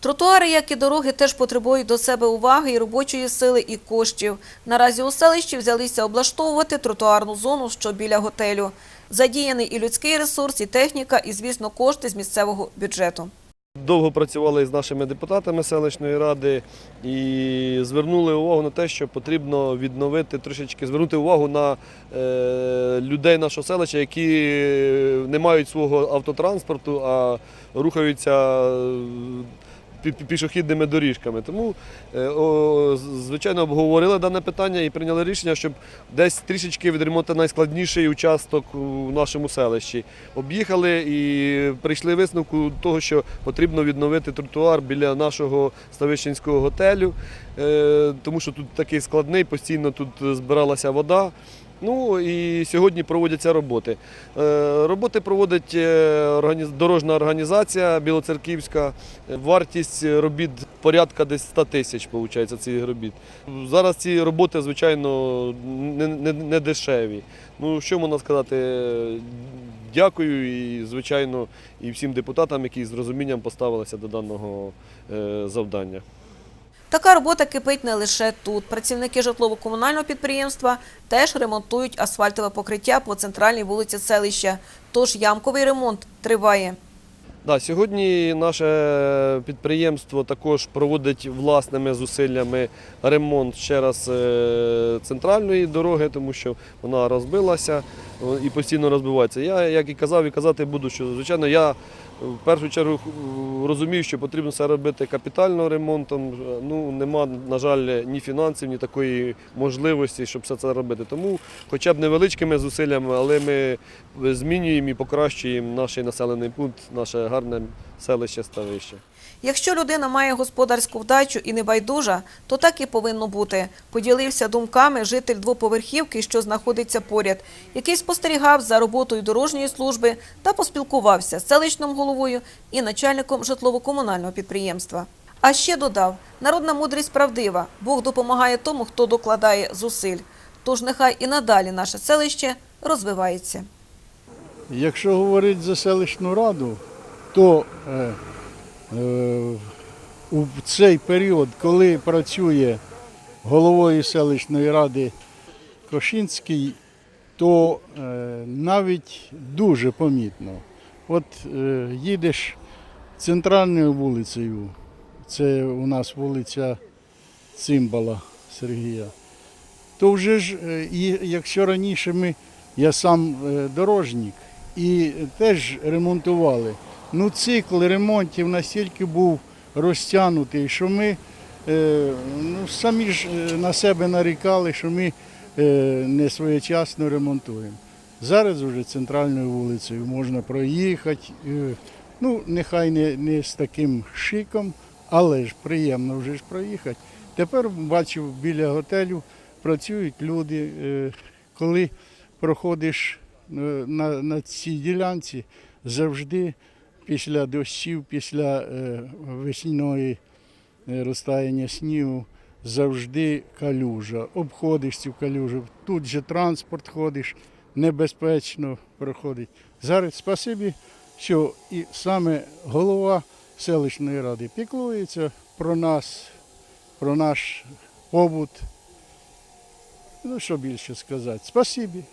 Тротуари, як і дороги, теж потребують до себе уваги і робочої сили, і коштів. Наразі у селищі взялися облаштовувати тротуарну зону, що біля готелю. Задіяний і людський ресурс, і техніка, і, звісно, кошти з місцевого бюджету. Довго працювали з нашими депутатами селищної ради і звернули увагу на те, що потрібно відновити трошечки, звернути увагу на людей нашого селища, які не мають свого автотранспорту, а рухаються пішохідними доріжками. Тому, звичайно, обговорили дане питання і прийняли рішення, щоб десь трішечки відремонтувати найскладніший участок у нашому селищі. Об'їхали і прийшли висновку того, що потрібно відновити тротуар біля нашого Ставищенського готелю, тому що тут такий складний, постійно тут збиралася вода. Ну і сьогодні проводяться роботи. Роботи проводить дорожня організація Білоцерківська. Вартість робіт порядка десь 100 тисяч, виходить, цих робіт. Зараз ці роботи, звичайно, не дешеві. Ну, що можна сказати? Дякую і, звичайно, і всім депутатам, які з розумінням поставилися до даного завдання. Така робота кипить не лише тут. Працівники житлово-комунального підприємства теж ремонтують асфальтове покриття по центральній вулиці селища. Тож ямковий ремонт триває. Да, сьогодні наше підприємство також проводить власними зусиллями ремонт ще раз центральної дороги, тому що вона розбилася і постійно розбивається. Я, як і казав, і казати буду, що, звичайно, я в першу чергу розумію, що потрібно все робити капітальним ремонтом. Ну, нема, на жаль, ні фінансів, ні такої можливості, щоб все це робити. Тому хоча б невеличкими зусиллями, але ми змінюємо і покращуємо наш населений пункт, наше гарне селище Ставище. Якщо людина має господарську вдачу і не байдужа, то так і повинно бути. Поділився думками житель двоповерхівки, що знаходиться поряд, який спостерігав за роботою дорожньої служби та поспілкувався з селищним головою і начальником житлово-комунального підприємства. А ще додав, народна мудрість правдива, Бог допомагає тому, хто докладає зусиль. Тож нехай і надалі наше селище розвивається. Якщо говорити за селищну раду, то у цей період, коли працює головою селищної ради Кошинський, то навіть дуже помітно. От їдеш центральною вулицею, це у нас вулиця Цимбала Сергія, то вже ж, якщо раніше я сам дорожник, і теж ремонтували. Ну, цикл ремонтів настільки був розтягнутий, що ми самі ж на себе нарікали, що ми не своєчасно ремонтуємо. Зараз вже центральною вулицею можна проїхати, ну, нехай не з таким шиком, але ж приємно вже ж проїхати. Тепер бачу, біля готелю працюють люди, коли проходиш на цій ділянці, завжди після дощів, після весняної розтаяння снігу, завжди калюжа. Обходиш цю калюжу, тут же транспорт ходиш, небезпечно проходить. Зараз спасибі, що і саме голова селищної ради піклується про нас, про наш побут. Ну, що більше сказати. Спасибі.